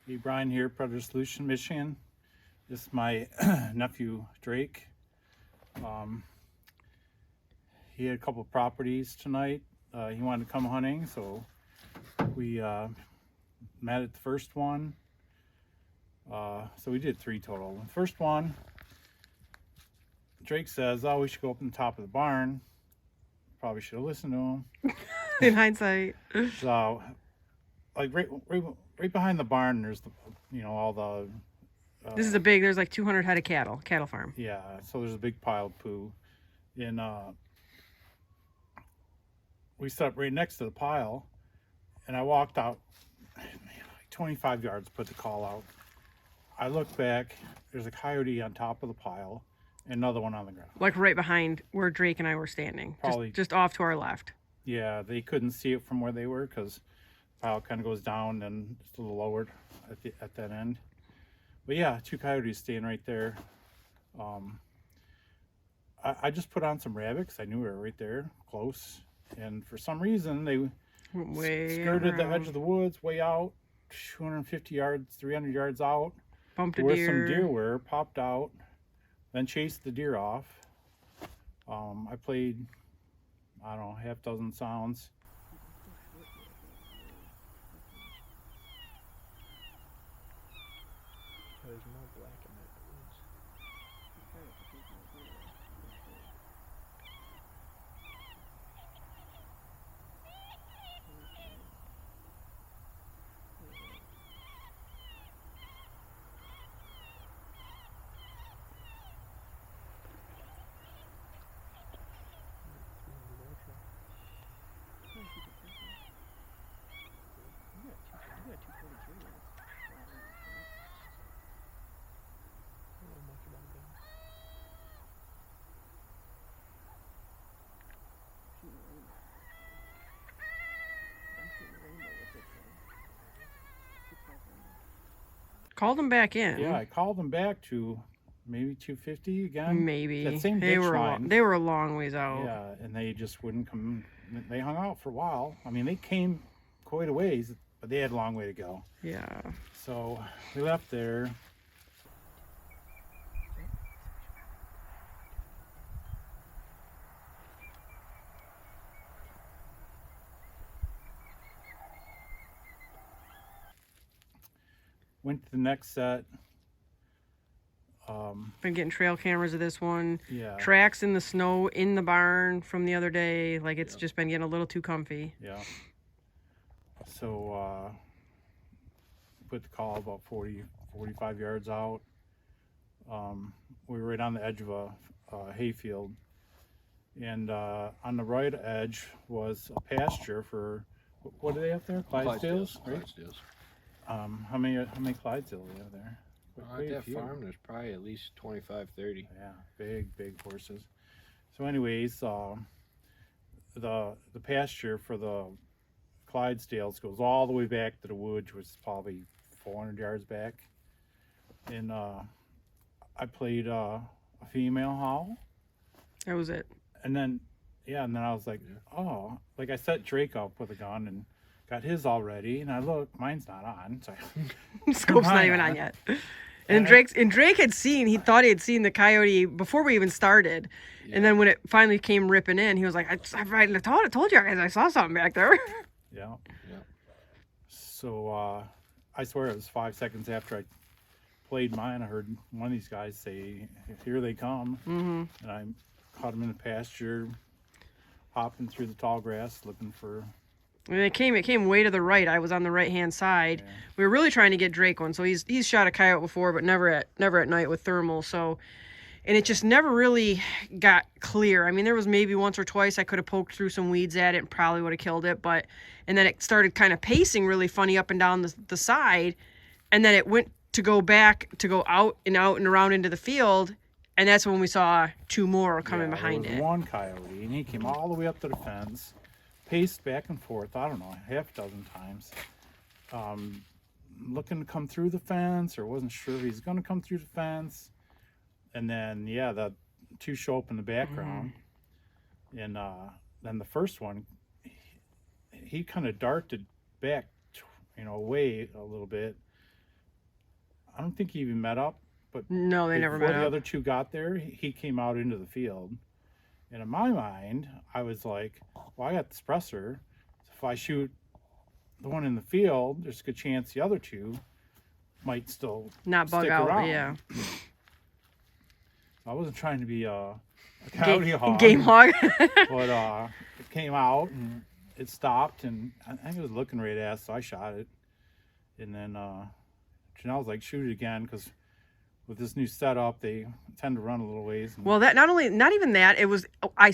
Hey, Brian here, Predator Solution, Michigan. This is my nephew, Drake. He had a couple of properties tonight. He wanted to come hunting, so we met at the first one. So we did 3 total. The first one, Drake says, oh, we should go up on the top of the barn. Probably should have listened to him. In hindsight. So, like right behind the barn, there's all the. This is there's like 200 head of cattle farm. Yeah, so there's a big pile of poo, and we stopped right next to the pile, and I walked out, like 25 yards, put the call out. I look back, there's a coyote on top of the pile, and another one on the ground. Like right behind where Drake and I were standing, Probably just off to our left. Yeah, they couldn't see it from where they were because the pile kind of goes down and it's a little lowered at that end. But yeah, 2 coyotes staying right there. I just put on some rabbits. I knew we were right there, close. And for some reason, they skirted the edge of the woods, way out, 250 yards, 300 yards out. Bumped a where deer. some deer were, popped out, then chased the deer off. I played, I don't know, half dozen sounds. There's more black in that woods. Called them back in. Yeah, I called them back to maybe 250 again. Maybe. That same they ditch were line. they were a long ways out. Yeah, and they just wouldn't come. They hung out for a while. I mean, they came quite a ways, but they had a long way to go. Yeah. So we left there. Went to the next set. Been getting trail cameras of this one. Yeah. Tracks in the snow in the barn from the other day. Like it's just been getting a little too comfy. Yeah. So put the call about 45 yards out. We were right on the edge of a hayfield, and on the right edge was a pasture for, what do they have there? Clydesdales, right? Clydesdales. How many Clydesdales do they have there? At that farm, there's probably at least 25, 30. Yeah, big horses. So anyways, the pasture for the Clydesdales goes all the way back to the woods, which is probably 400 yards back. And I played a female howl. That was it. And then I was like, oh, like I set Drake up with a gun and got his all ready. And I look, mine's not on. So Scope's not even on yet. And Drake had seen, he thought he had seen the coyote before we even started. Yeah. And then when it finally came ripping in, he was like, I told you guys I saw something back there. Yeah. So I swear it was 5 seconds after I played mine, I heard one of these guys say, here they come. Mm-hmm. And I caught him in the pasture, hopping through the tall grass, looking for... And it came way to the right. I was on the right-hand side. Yeah. We were really trying to get Drake one. So he's shot a coyote before, but never at night with thermal. So, and it just never really got clear. I mean, there was maybe once or twice I could have poked through some weeds at it and probably would have killed it. And then it started kind of pacing really funny up and down the side. And then it went to go back, to go out and around into the field. And that's when we saw 2 more coming behind there was one coyote, and he came all the way up to the fence. Paced back and forth, I don't know, half a dozen times, looking to come through the fence, or wasn't sure if he's going to come through the fence. And then, the 2 show up in the background. Mm-hmm. And then the first one, he kind of darted back, away a little bit. I don't think he even met up, but No, they never before met the up. other two got there, he came out into the field. And in my mind, I was like, well, I got the suppressor. So if I shoot the one in the field, there's a good chance the other two might still Not bug stick out, around. yeah. I wasn't trying to be a coyote hog. Game hog. But it came out and it stopped, and I think it was looking right at us, so I shot it. And then Janelle was like, shoot it again, because with this new setup, they tend to run a little ways. And Well, that not even that. It was all I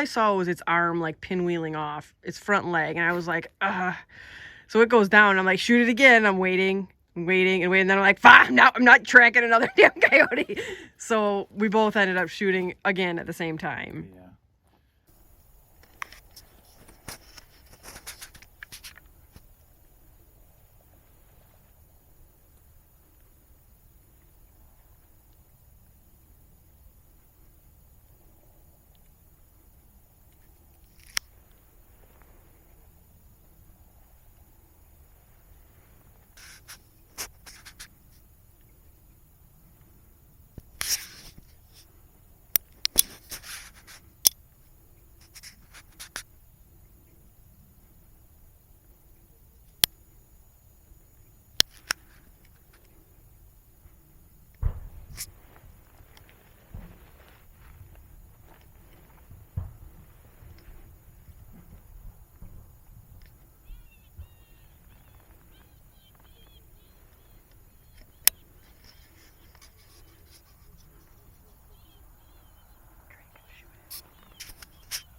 saw was its arm like pinwheeling off its front leg, and I was like, ugh. So it goes down. I'm like, shoot it again. I'm waiting. And waiting. And then I'm like, fine, now I'm not tracking another damn coyote. So we both ended up shooting again at the same time. yeah.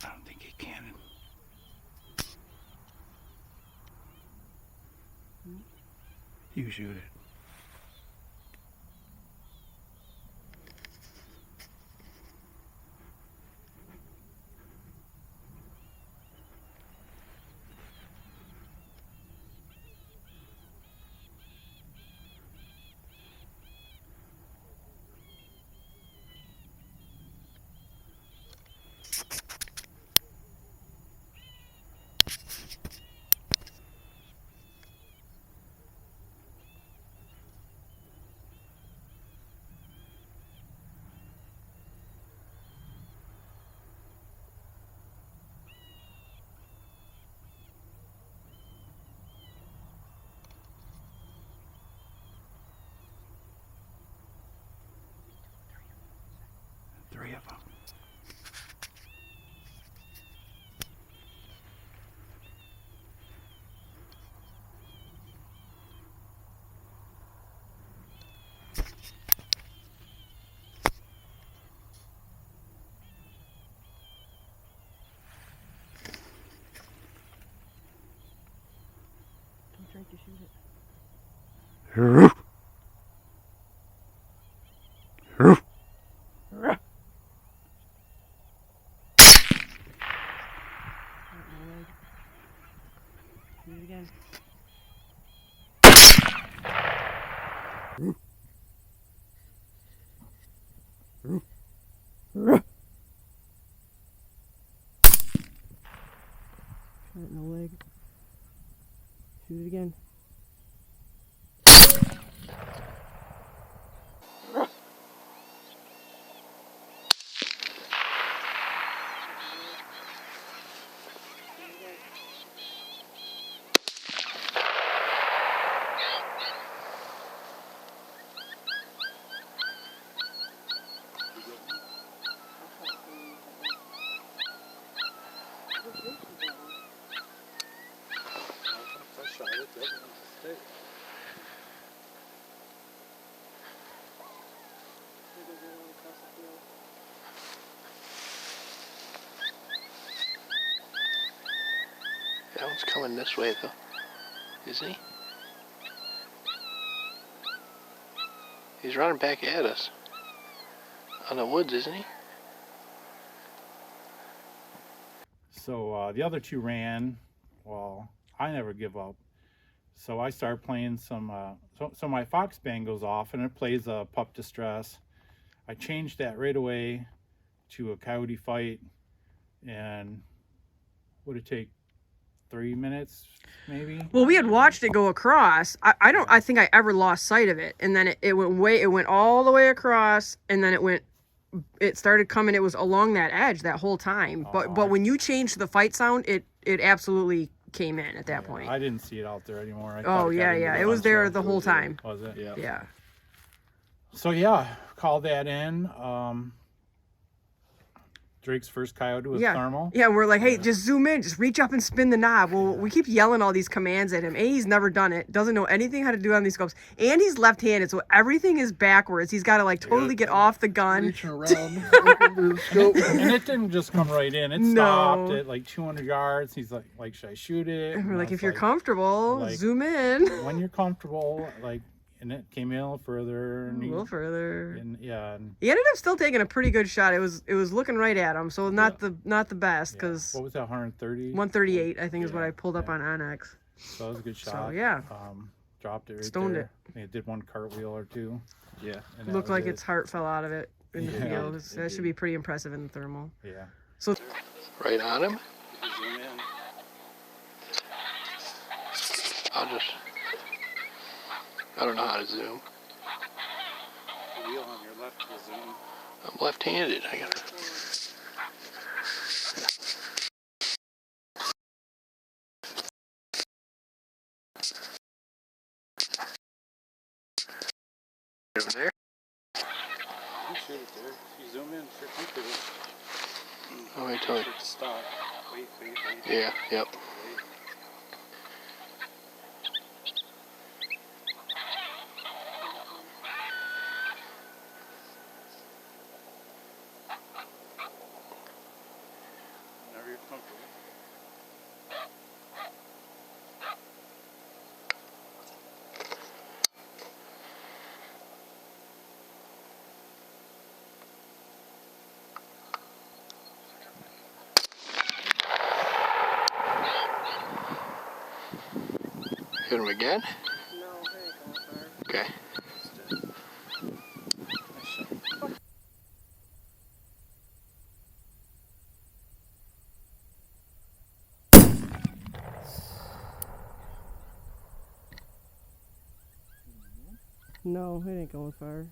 I don't think he can. You shoot it. Three of them. Don't try to shoot it. Shoot it again. Right in the leg. Shoot it again. That one's coming this way, though. Isn't he? He's running back at us. On the woods, isn't he? So the other two ran. Well, I never give up. So I start playing some. So my fox band goes off and it plays a pup distress. I changed that right away to a coyote fight, and what did it take 3 minutes, maybe. Well, we had watched it go across. I think I ever lost sight of it. And then it went all the way across, and then it started coming. It was along that edge that whole time. But when you changed the fight sound, it absolutely came in at that point. I didn't see it out there anymore. It was there the whole time. Was it? Yeah. Yeah. So yeah, called that in. Drake's first coyote was thermal. Yeah, and we're like, hey, just zoom in, just reach up and spin the knob. Well, we keep yelling all these commands at him. He's never done it, doesn't know anything how to do on these scopes, and he's left-handed, so everything is backwards. He's got to like totally get off the gun. Reaching around, looking for the scope. And it didn't just come right in. It stopped at like 200 yards. He's like, should I shoot it? And we're like, if you're comfortable, zoom in. When you're comfortable, and it came in a little further. A little further. And he ended up still taking a pretty good shot. It was looking right at him, so not the best because. What was that? 130. 138, I think, is what I pulled up on Onyx. So that was a good shot. So yeah. Dropped it right Stoned there. It did one cartwheel or two. Yeah. Looked like its heart fell out of it in the field. That should be pretty impressive in the thermal. Yeah. So. Right on him. Zoom in. I don't know how to zoom. The wheel on your left will zoom. I'm left-handed. I gotta. Over there. You can shoot it there. If you zoom in, if you're comfortable. Oh, wait till it. Stop. Wait. Yeah. Yep. Whenever you're comfortable. Hit him again? No, Okay. No, it ain't going far.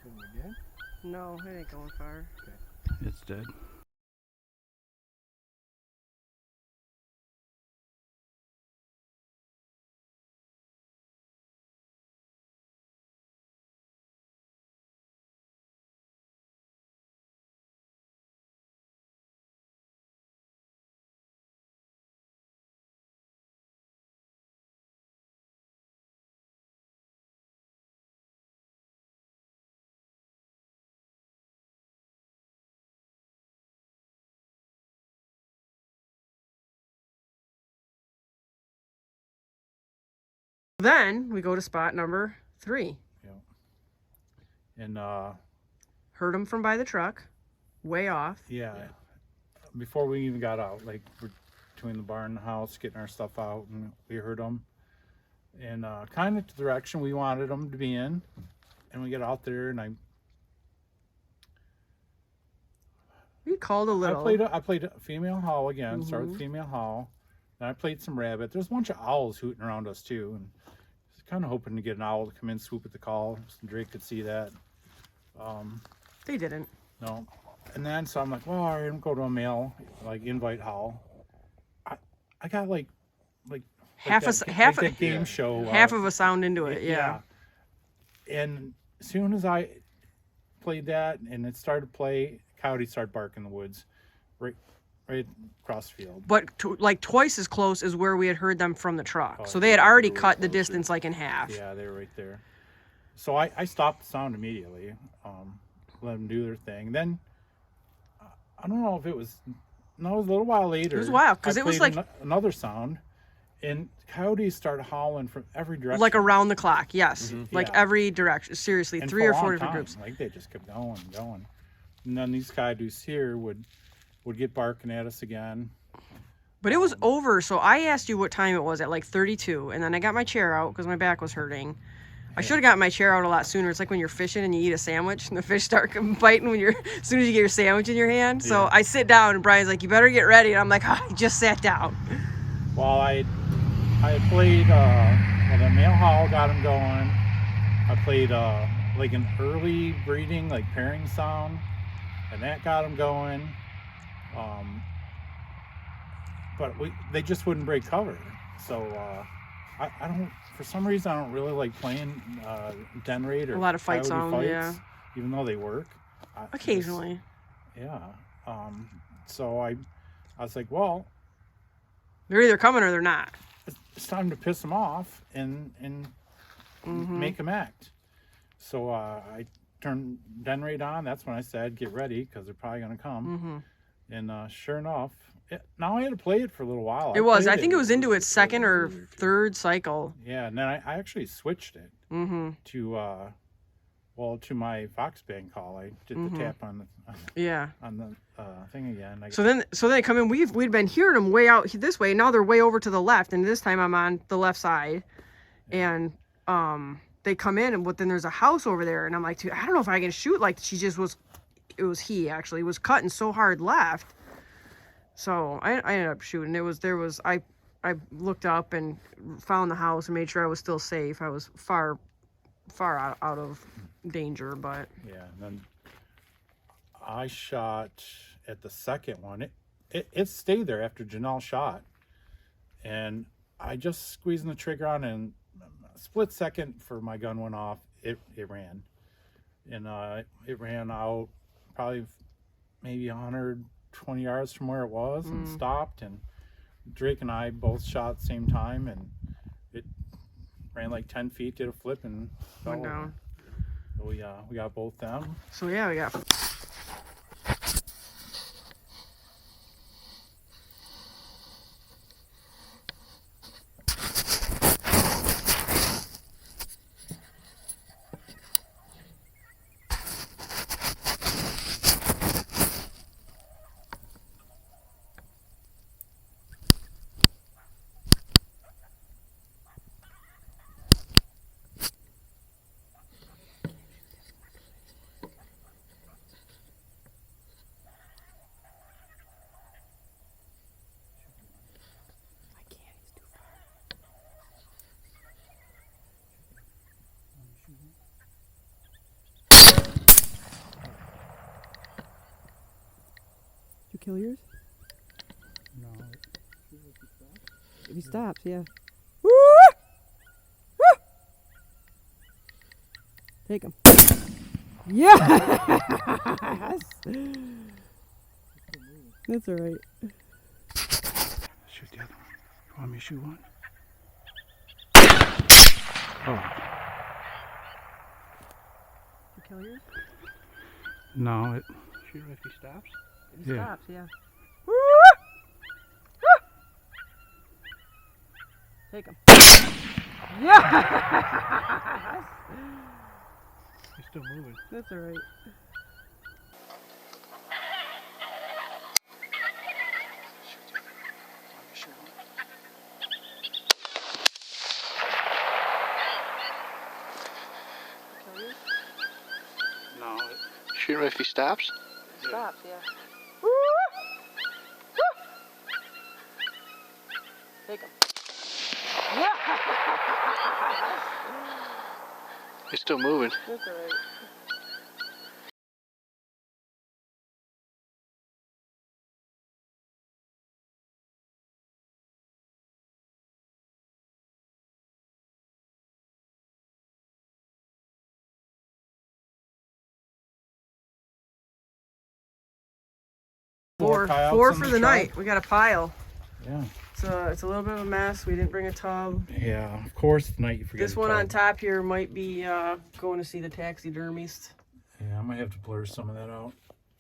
Hit him again. No, it ain't going far. It's dead. Then we go to spot number 3. And Heard him from by the truck, way off. before we even got out, like we're between the barn and the house, getting our stuff out, and we heard them. And kind of the direction we wanted them to be in. And we get out there, and We called a little. I played a female howl again. Started with female howl. Then I played some rabbit. There's a bunch of owls hooting around us too, and kind of hoping to get an owl to come in, swoop at the call. So Drake could see that. They didn't. No. And then so I'm like, well, all right, I'm go to a male invite howl. I got like that game show. Half of a sound into it. Yeah. And as soon as I played that and it started to play, coyote started barking in the woods, right across the field. But twice as close as where we had heard them from the truck. So they had already cut the distance in half. Yeah, they were right there. So I stopped the sound immediately, let them do their thing. Then I don't know if it was, no, it was a little while later. It was wild because I it was played like another sound, and coyotes started howling from every direction. like around the clock. Yes, like every direction. Seriously, and 3 for or a 4 long different time, groups. Like they just kept going. And then these coyotes here would would get barking at us again. But it was over, so I asked you what time it was at like 32, and then I got my chair out because my back was hurting. I should have gotten my chair out a lot sooner. It's like when you're fishing and you eat a sandwich and the fish start biting when you're as soon as you get your sandwich in your hand. So Yeah. I sit down and Brian's like, "You better get ready," and I'm like, oh, "I just sat down." Well, I had played, well, the male howl got him going. I played like an early breeding, like pairing sound, and that got him going. But they just wouldn't break cover. So I don't, for some reason, I don't really like playing den raid or A lot of fight coyote sound, fights, yeah. even though they work. Occasionally. Yeah. So I was like, well, They're either coming or they're not. it's time to piss them off and make them act. So I turned den raid on. That's when I said, get ready, because they're probably going to come. And sure enough, now I had to play it for a little while. It was. I think it was into its second or third cycle. Yeah, and then I actually switched it to to my Fox band call. I did the tap on the thing again. So then they come in. We'd been hearing them way out this way. Now they're way over to the left, and this time I'm on the left side, and they come in, and then there's a house over there, and I'm like, dude, I don't know if I can shoot. Like she just was. It was he actually was cutting so hard left. So I ended up shooting. I looked up and found the house and made sure I was still safe. I was far out of danger, but yeah. And then I shot at the second one. It stayed there after Janelle shot, and I just squeezed the trigger on, and a split second for my gun went off. It ran, and it ran out probably maybe 120 yards from where it was and stopped, and Drake and I both shot at the same time, and it ran like 10 feet, did a flip, and fell went down. So we got both them. So yeah, we got. You kill yours? No. If he stops, yeah. Take him. Yes! That's all right. Shoot the other one. You want me to shoot one? Oh. You kill yours? No, Shoot him if he stops. If he stops, yeah. Take him. Yeah! He's still moving. That's all right. No. Shoot him if he stops. Stops, yeah. Take him. Yeah! He's still moving. That's all right. Four coyotes in for the the truck. night. We got a pile. Yeah. It's a little bit of a mess. We didn't bring a tub. Yeah, of course tonight you forget This to one tell on them. top here might be going to see the taxidermist. Yeah, I might have to blur some of that out.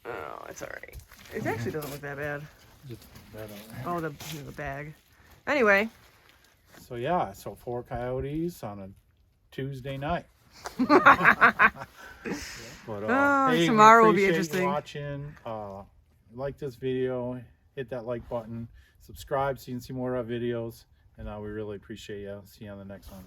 Oh, it's all right. It actually doesn't look that bad. Just that out. Oh, the bag. Anyway. So yeah, so 4 coyotes on a Tuesday night. But, hey, we tomorrow will be appreciate you interesting. watching. like this video, hit that like button, subscribe so you can see more of our videos, and we really appreciate you. See you on the next one.